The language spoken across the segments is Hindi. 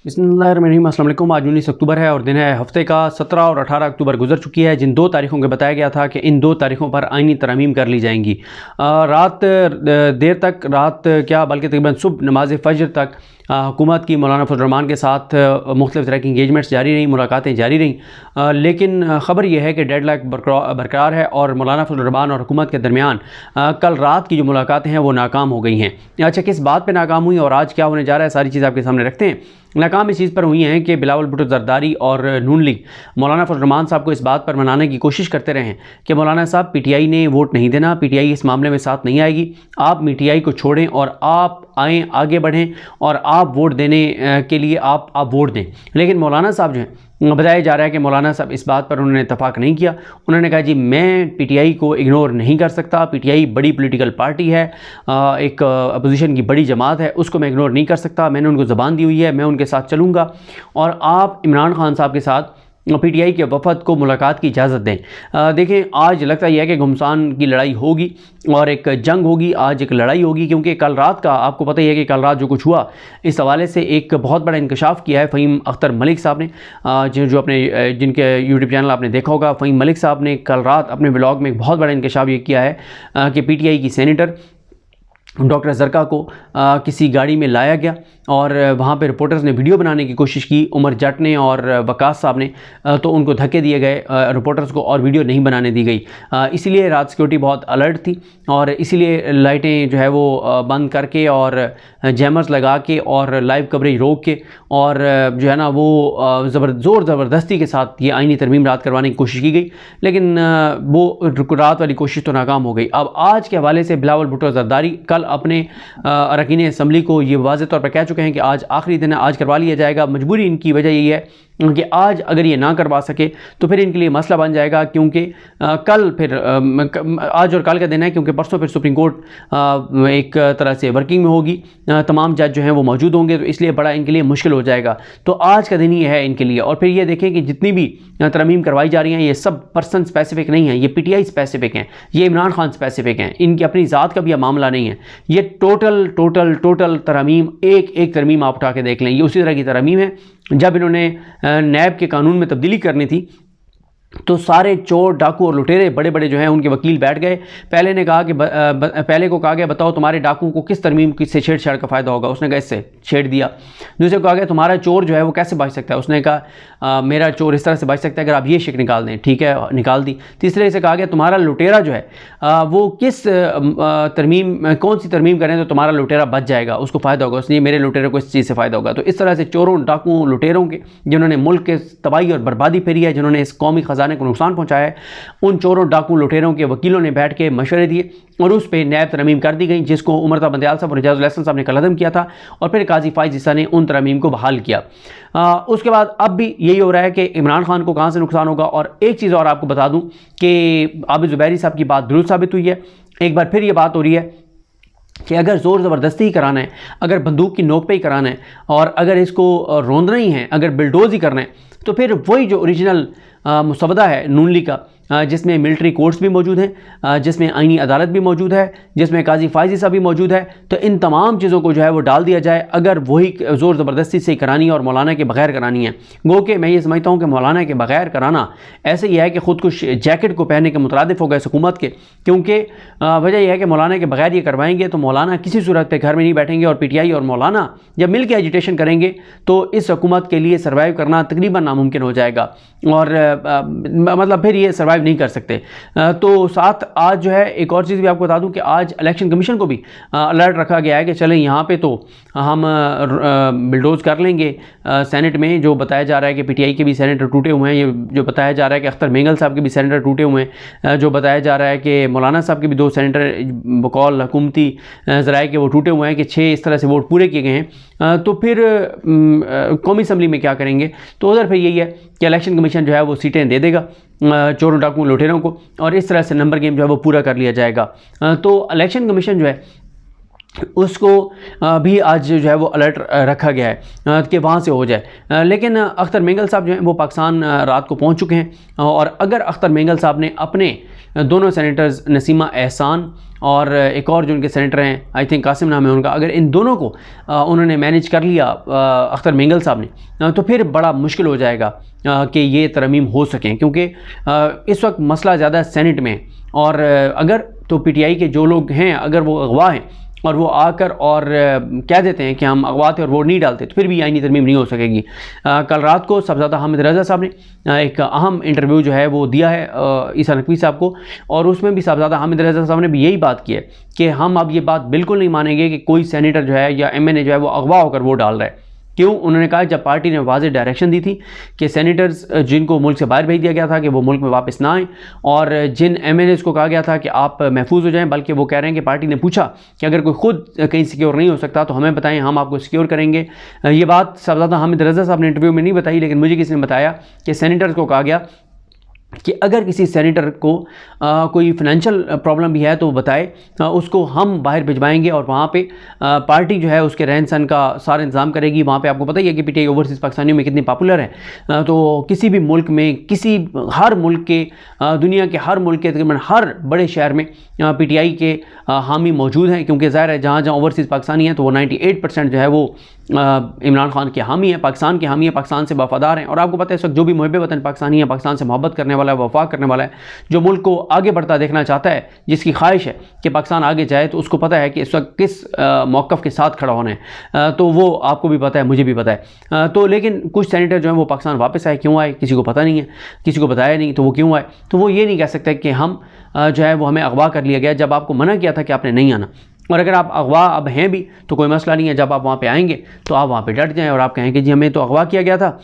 बिस्मिल्लाहिर्रहमानिर्रहीम। अस्सलाम वालेकुम। आज 19 अक्टूबर है और दिन है हफ्ते का 17 और 18 अक्टूबर गुजर चुकी है, जिन दो तारीखों के बताया गया था कि इन दो तारीखों पर आइनी तरमीम कर ली जाएंगी। रात देर तक, रात क्या बल्कि तकरीबन सुबह नमाज फ़जर तक हुकूमत की मौलाना फजल रहमान के साथ मुख्तलिफ़ तरह की इंगेजमेंट्स जारी रहीं, मुलाकातें जारी रहीं, लेकिन ख़बर यह है कि डेडलॉक बरकरार है और मौलाना फजल रहमान और हुकूमत के दरमियान कल रात की जो मुलाकातें हैं वो नाकाम हो गई हैं। अच्छा, किस बात पर नाकाम हुई और आज क्या होने जा रहा है, सारी चीज़ आपके सामने रखते हैं। नाकाम इस चीज़ पर हुई हैं कि बिलावल भुट्टो ज़रदारी और नून लीग मौलाना फजल रहमान साहब को इस बात पर मनाने की कोशिश करते रहे हैं कि मौलाना साहब पीटीआई ने वोट नहीं देना, पीटीआई इस मामले में साथ नहीं आएगी, आप पीटीआई को छोड़ें और आप आएँ, आगे बढ़ें और आप वोट देने के लिए आप वोट दें। लेकिन मौलाना साहब जो हैं, बताया जा रहा है कि मौलाना साहब इस बात पर उन्होंने इत्तफाक नहीं किया। उन्होंने कहा जी मैं पीटीआई को इग्नोर नहीं कर सकता, पीटीआई बड़ी पॉलिटिकल पार्टी है, एक अपोजिशन की बड़ी जमात है, उसको मैं इग्नोर नहीं कर सकता। मैंने उनको ज़बान दी हुई है, मैं उनके साथ चलूँगा और आप इमरान खान साहब के साथ पीटीआई के वफद को मुलाकात की इजाज़त दें। देखें, आज लगता यह है कि घुमसान की लड़ाई होगी और एक जंग होगी, आज एक लड़ाई होगी, क्योंकि कल रात का आपको पता ही है कि कल रात जो कुछ हुआ, इस हवाले से एक बहुत बड़ा इंकशाफ किया है फ़हीम अख्तर मलिक साहब ने, जो अपने जिनके यूट्यूब चैनल आपने देखा होगा। फ़हीम मलिक साहब ने कल रात अपने व्लॉग में एक बहुत बड़ा इंकशाफ ये किया है कि पीटीआई की सेनेटर डॉक्टर ज़रका को किसी गाड़ी में लाया गया और वहाँ पे रिपोर्टर्स ने वीडियो बनाने की कोशिश की, उमर जट ने और वकास साहब ने, तो उनको धक्के दिए गए रिपोर्टर्स को और वीडियो नहीं बनाने दी गई। इसीलिए रात सिक्योरिटी बहुत अलर्ट थी और इसीलिए लाइटें जो है वो बंद करके और जैमर्स लगा के और लाइव कवरेज रोक के और जो है ना वो ज़बरदस्ती के साथ ये आइनी तरमीम रात करवाने की कोशिश की गई, लेकिन वो रात वाली कोशिश तो नाकाम हो गई। अब आज के हवाले से बिलावल भुट्टो ज़रदारी कल अपने अरकान असम्बली को ये वाज़ेह तौर पर कह चुके हैं कि आज आखिरी दिन है, आज करवा लिया जाएगा। मजबूरी इनकी वजह यही है कि आज अगर ये ना करवा सके तो फिर इनके लिए मसला बन जाएगा, क्योंकि कल फिर आज और कल का दिन है, क्योंकि परसों फिर सुप्रीम कोर्ट एक तरह से वर्किंग में होगी, तमाम जज जो हैं वो मौजूद होंगे, तो इसलिए बड़ा इनके लिए मुश्किल हो जाएगा। तो आज का दिन ही है इनके लिए। और फिर ये देखें कि जितनी भी तरमीम करवाई जा रही हैं ये सब पर्सन स्पेसिफिक नहीं है, ये पीटीआई स्पेसिफिक हैं, ये इमरान खान स्पेसिफिक हैं, इनकी अपनी ज़ात का भी यह मामला नहीं है। ये टोटल तरमीम एक तरमीम आप उठा के देख लें, ये उसी तरह की तरमीम है। जब इन्होंने नैब के कानून में तब्दीली करनी थी तो सारे चोर, डाकू और लुटेरे बड़े बड़े जो हैं उनके वकील बैठ गए। पहले ने कहा कि पहले को कहा गया बताओ तुम्हारे डाकू को किस तरमीम से छेड़छाड़ का फ़ायदा होगा, उसने कहा इससे छेड़ दिया। दूसरे को कहा गया तुम्हारा चोर जो है वो कैसे बच सकता है, उसने कहा मेरा चोर इस तरह से बच सकता है अगर आप ये शिक निकाल दें, ठीक है निकाल दी। तीसरे से कहा गया तुम्हारा लुटेरा जो है वो किस तरमीम, कौन सी तरमीम करें तो तुम्हारा लुटेरा बच जाएगा, उसको फ़ायदा होगा, उसने मेरे लुटेरे को इस चीज़ से फ़ायदा होगा। तो इस तरह से चोरों, डाकुओं, लुटेरों के जिन्होंने मुल्क के तबाही और बर्बादी फेरी है, जिन्होंने इस कौमी ख़जाने को नुकसान पहुँचाया है, उन चोरों, डाकू, लुटेरों के वकीलों ने बैठ के मशवरे दिए और उस पर नैब तरमीम कर दी गई, जिसको उमर बंदयाल साहब और इजाज़ुल हसन साहब ने कलअदम किया था और फिर काजी फ़ाइज़ ईसा ने उन तरमीम को बहाल किया। उसके बाद अब भी यही हो रहा है कि इमरान खान को कहाँ से नुकसान होगा। और एक चीज़ और आपको बता दूँ कि आबिद ज़ुबैरी साहब की बात दुरुस्त साबित हुई है। एक बार फिर ये बात हो रही है कि अगर ज़ोर ज़बरदस्ती ही कराना है, अगर बंदूक की नोक पे ही कराना है और अगर इसको रोंदना ही है, अगर बिल्डोज ही करना है, तो फिर वही जो ओरिजिनल मुसवदा है नून लीग का, जिसमें मिलिट्री कोर्ट्स भी मौजूद हैं, जिसमें आइनी अदालत भी मौजूद है, जिसमें काजी फ़ाइज़ ईसा भी मौजूद है, तो इन तमाम चीज़ों को जो है वो डाल दिया जाए अगर वही ज़ोर ज़बरदस्ती से करानी है और मौलाना के बग़ैर करानी है। गो कि मैं ये समझता हूँ कि मौलाना के बग़ैर कराना ऐसे ही है कि ख़ुदकुश जैकेट को पहनने के मुतरादिफ़ हो गए हुकूमत के, क्योंकि वजह यह है कि मौलाना के बग़ैर ये करवाएंगे तो मौलाना किसी सूरत पर घर में नहीं बैठेंगे और पीटीआई और मौलाना जब मिल के एजिटेशन करेंगे तो इस हुकूमत के लिए सर्वाइव करना तकरीबन नामुमकिन हो जाएगा और मतलब फिर ये सर्वाइव नहीं कर सकते। तो साथ आज जो है एक और चीज़ भी आपको बता दूं कि आज इलेक्शन कमीशन को भी अलर्ट रखा गया है कि चलें यहाँ पे तो हम बिल्डोज कर लेंगे। सेनेट में जो बताया जा रहा है कि पीटीआई के भी सेनेटर टूटे हुए हैं, ये जो बताया जा रहा है कि अख्तर मेंगल साहब के भी सेनेटर टूटे हुए हैं, जो बताया जा रहा है कि मौलाना साहब के भी 2 सेनेटर बकौल हुकूमती ज़राए के वो टूटे हुए हैं कि 6 इस तरह से वोट पूरे किए गए हैं। तो फिर कौमी असम्बली में क्या करेंगे, तो उधर फिर यही है कि इलेक्शन कमीशन जो है वो सीटें दे देगा चोरों, डाकुओं, लुटेरों को और इस तरह से नंबर गेम जो है वो पूरा कर लिया जाएगा। तो इलेक्शन कमीशन जो है उसको भी आज जो है वो अलर्ट रखा गया है कि वहाँ से हो जाए। लेकिन अख्तर मेंगल साहब जो हैं वो पाकिस्तान रात को पहुँच चुके हैं और अगर अख्तर मेंगल साहब ने अपने दोनों सेनेटर्स नसीमा एहसान और एक और जो उनके सेनेटर हैं, आई थिंक कासिम नाम है उनका, अगर इन दोनों को उन्होंने मैनेज कर लिया अख्तर मेंगल साहब ने, तो फिर बड़ा मुश्किल हो जाएगा कि ये तरमीम हो सकें, क्योंकि इस वक्त मसला ज़्यादा सेनेट में है। और अगर तो पीटीआई के जो लोग हैं अगर वो अगवा हैं और वो आकर और कह देते हैं कि हम अगवा थे और वोट नहीं डालते, तो फिर भी आईनी तरमीम नहीं हो सकेगी। कल रात को साहबजादा हामिद रज़ा साहब ने एक अहम इंटरव्यू जो है वो दिया है ईसा नकवी साहब को, और उसमें भी साहबजादा हामिद रज़ा साहब ने भी यही बात की है कि हम अब ये बात बिल्कुल नहीं मानेंगे कि कोई सेनेटर जो है या एमएनए जो है वो अगवा होकर वोट डाल रहा है। क्यों? उन्होंने कहा जब पार्टी ने वाज़ेह डायरेक्शन दी थी कि सेनेटर्स जिनको मुल्क से बाहर भेज दिया गया था कि वो मुल्क में वापस ना आएँ, और जिन एमएनएस को कहा गया था कि आप महफूज हो जाएं, बल्कि वो कह रहे हैं कि पार्टी ने पूछा कि अगर कोई खुद कहीं सिक्योर नहीं हो सकता तो हमें बताएं, हम आपको सिक्योर करेंगे। ये बात साहबजादा हामिद रज़ा साहब ने इंटरव्यू में नहीं बताई, लेकिन मुझे किसी ने बताया कि सेनेटर्स को कहा गया कि अगर किसी सेनेटर को कोई फाइनेंशियल प्रॉब्लम भी है तो वो बताए, उसको हम बाहर भिजवाएंगे और वहाँ पे पार्टी जो है उसके रहन सहन का सारा इंतजाम करेगी। वहाँ पे आपको पता ही है कि पीटीआई ओवरसीज़ पाकिस्तानियों में कितनी पॉपुलर है। तो किसी भी मुल्क में हर मुल्क के दुनिया के हर मुल्क के तकरीबन हर बड़े शहर में पीटीआई के हामी मौजूद हैं, क्योंकि ज़ाहिर है जहाँ जहाँ ओवरसीज़ पाकिस्तानी हैं तो वो 98% जो है वो इमरान खान के हामी है, पाकिस्तान के हामी है, पाकिस्तान से वफादार हैं। और आपको पता है इस वक्त जो भी मुहब्बे वतन पाकिस्तानी है, पाकिस्तान से मोहब्बत करने वाला है, वफा करने वाला है, जो मुल्क को आगे बढ़ता देखना चाहता है, जिसकी ख्वाहिश है कि पाकिस्तान आगे जाए, तो उसको पता है कि इस वक्त किस मौक़िफ़ के साथ खड़ा होना है। तो वो आपको भी पता है, मुझे भी पता है। तो लेकिन कुछ सेनेटर जो हैं वो पाकिस्तान वापस आए, क्यों आए किसी को पता नहीं है, किसी को बताया नहीं, तो वो क्यों आए? तो वो ये नहीं कह सकते कि हम जो है वो हमें अगवा कर लिया गया, जब आपको मना किया था कि आपने नहीं आना। और अगर आप अगवा अब हैं भी तो कोई मसला नहीं है, जब आप वहाँ पे आएंगे तो आप वहाँ पे डट जाएं और आप कहें कि जी हमें तो अगवा किया गया था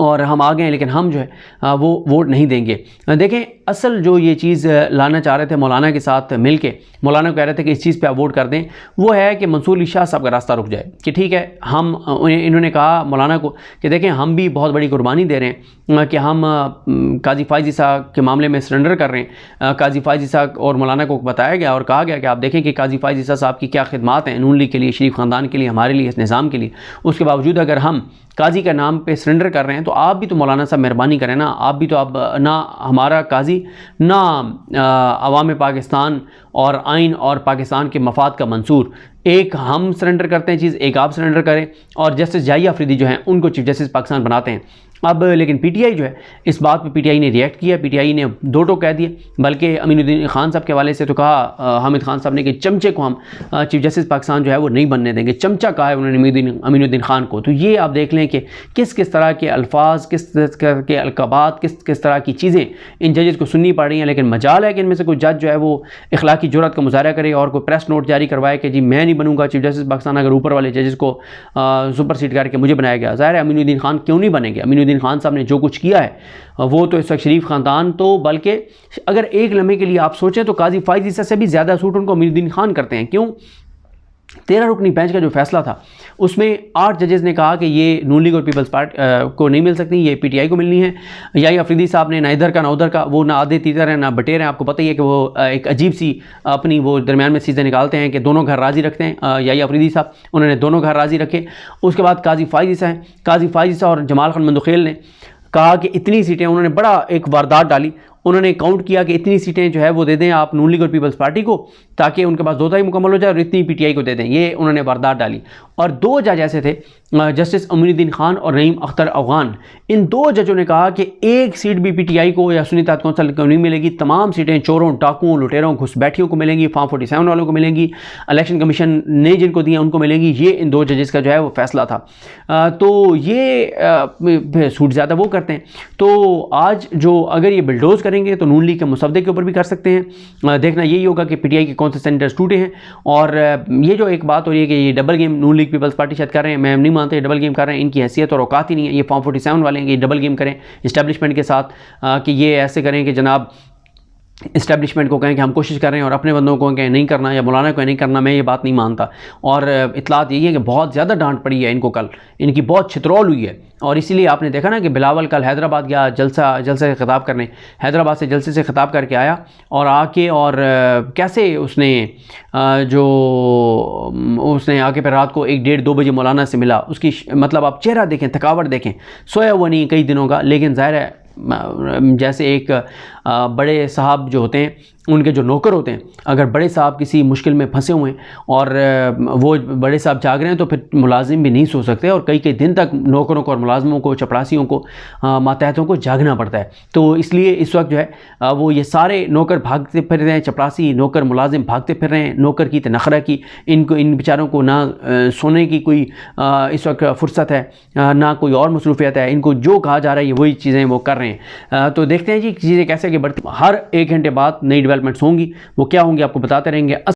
और हम आ गए हैं, लेकिन हम जो है वो वोट नहीं देंगे। देखें, असल जो ये चीज़ लाना चाह रहे थे मौलाना के साथ मिलके, मौलाना कह रहे थे कि इस चीज़ पे आप वोट कर दें, वो है कि मंसूर अली शाह साहब का रास्ता रुक जाए कि ठीक है हम इन्होंने कहा मौलाना को कि देखें हम भी बहुत बड़ी कुर्बानी दे रहे हैं कि हम काजी फ़ाइज़ ईसा के मामले में सरेंडर कर रहे हैं। काजी फ़ाइज़ ईसा और मौलाना को बताया गया और कहा गया कि आप देखें कि काजी फ़ाइज़ ईसा साहब की क्या खिदमात हैं नून लीग के लिए, शरीफ ख़ानदान के लिए, हमारे लिए, इस निज़ाम के लिए। उसके बावजूद अगर हम काजी का नाम पे सरेंडर कर रहे हैं तो आप भी तो मौलाना साहब मेहरबानी करें ना, आप भी तो अब ना हमारा काजी ना अवाम पाकिस्तान और आइन और पाकिस्तान के मफाद का मंसूर, एक हम सरेंडर करते हैं चीज़, एक आप सरेंडर करें, और जस्टिस जाहिया अफरीदी जो हैं उनको चीफ जस्टिस पाकिस्तान बनाते हैं। अब लेकिन पीटीआई जो है इस बात पे पीटीआई ने रिएक्ट किया, पीटीआई ने दो टोक कह दिए, बल्कि अमीनुद्दीन खान साहब के हवाले से तो कहा हामिद खान साहब ने कि चमचे को हम चीफ जस्टिस पाकिस्तान जो है वो नहीं बनने देंगे, चमचा कहा है उन्होंने अमीनुद्दीन खान को। तो ये आप देख लें कि किस किस तरह के अल्फाज, किस तरह के अलकाबात, किस किस तरह की चीज़ें इन जजेस को सुननी पड़ रही हैं। लेकिन मजाल है कि इनमें से कोई जज जो है वो इखलाकी जुर्रत का मुजाहरा करे और कोई प्रेस नोट जारी करवाए कि जी मैं नहीं बनूंगा चीफ जस्टिस पाकिस्तान, अगर ऊपर वाले जजेस को सुपरसीड करके मुझे बनाया गया। ज़ाहिर है अमीनुद्दीन खान क्यों नहीं बनेंगे? अमीनुद्दीन खान साहब ने जो कुछ किया है वो तो इस वक्त शरीफ ख़ानदान, तो बल्कि अगर एक लम्हे के लिए आप सोचें तो काजी फ़ाइज़ ईसा से भी ज़्यादा सूट उनको अमीनुद्दीन खान करते हैं। क्यों? 13 रुकनी बेंच का जो फैसला था उसमें 8 जजेस ने कहा कि ये नून लीग और पीपल्स पार्टी को नहीं मिल सकती, ये पीटीआई को मिलनी है। या अफरीदी साहब ने ना इधर का ना उधर का, वो ना आधे तीतर हैं ना बटेर हैं। आपको पता ही है कि वो एक अजीब सी अपनी वो दरमियान में चीज़ें निकालते हैं कि दोनों घर राज़ी रखते हैं। या अफरीदी साहब उन्होंने दोनों घर राज़ी रखे। उसके बाद काजी फ़ाइज़ ईसा हैं, काजी फ़ाइज़ ईसा और जमाल खान मंदुखेल ने कहा कि इतनी सीटें, उन्होंने बड़ा एक वारदात डाली, उन्होंने काउंट किया कि इतनी सीटें जो है वो दे दें आप नून लीग और पीपल्स पार्टी को ताकि उनके पास 2 मुकम्मल हो जाए, और इतनी पीटीआई को दे दें। ये उन्होंने वारदात डाली। और 2 जज ऐसे थे जस्टिस अमीनुद्दीन खान और नईम अख्तर अफगान, इन 2 जजों ने कहा कि एक सीट भी पीटीआई को या सुन्नी ताकत कौंसिल को नहीं मिलेगी, तमाम सीटें चोरों, डाकुओं, लुटेरों, घुसपैठियों को मिलेंगी, फॉर्म 47 वालों को मिलेंगी, इलेक्शन कमीशन ने जिनको दिया उनको मिलेंगी। ये इन 2 जजेस का जो है वो फैसला था। तो ये सूट ज़्यादा वो करते हैं। तो आज जो अगर ये बिल्डोज करेंगे तो नून लीग के मुसद्दे के ऊपर भी कर सकते हैं। देखना यही होगा कि पीटीआई के कौन से सेनेटर्स टूटे हैं। और ये जो एक बात हो रही है कि ये डबल गेम नून लीग पीपल्स पार्टी शायद कर रहे हैं, मैं नहीं मानता ये डबल गेम कर रहे हैं, इनकी हैसियत और औकात ही नहीं है। ये फॉर्म 47 वाले हैं, ये डबल गेम करें इस्टेब्लिशमेंट के साथ कि ये ऐसे करें कि जनाब इस्टेब्लिशमेंट को कहें कि हम कोशिश कर रहे हैं और अपने बंदों को कहें नहीं करना, या मौलाना को नहीं करना, मैं ये बात नहीं मानता। और इतलात यही है कि बहुत ज़्यादा डांट पड़ी है इनको, कल इनकी बहुत छितरौल हुई है। और इसीलिए आपने देखा ना कि बिलावल कल हैदराबाद गया जलसे से ख़िताब करने, हैदराबाद से जलसे से ख़िताब करके आया, और आके और कैसे उसने उसने आके फिर रात को 1-1:30-2 बजे मौलाना से मिला। उसकी मतलब आप चेहरा देखें, थकावट देखें, सोया हुआ नहीं कई दिनों का। लेकिन ज़ाहिर है जैसे एक बड़े साहब जो होते हैं, उनके जो नौकर होते हैं, अगर बड़े साहब किसी मुश्किल में फंसे हुए हैं और वो बड़े साहब जाग रहे हैं, तो फिर मुलाजिम भी नहीं सो सकते, और कई कई दिन तक नौकरों को और मुलाजिमों को, चपरासियों को, मातहतों को जागना पड़ता है। तो इसलिए इस वक्त जो है वो ये सारे नौकर भागते फिर रहे हैं, चपरासी नौकर मुलाजिम भागते फिर रहे हैं। नौकर की तो नखरा की, इनको इन बेचारों को ना सोने की कोई इस वक्त फुर्सत है, ना कोई और मसरूफियत है। इनको जो कहा जा रहा है वही चीज़ें वो कर रहे हैं। तो देखते हैं जी चीज़ें कैसे कि बढ़ती, हर 1 घंटे बाद नई डेवलपमेंट्स होंगी, वो क्या होंगी आपको बताते रहेंगे।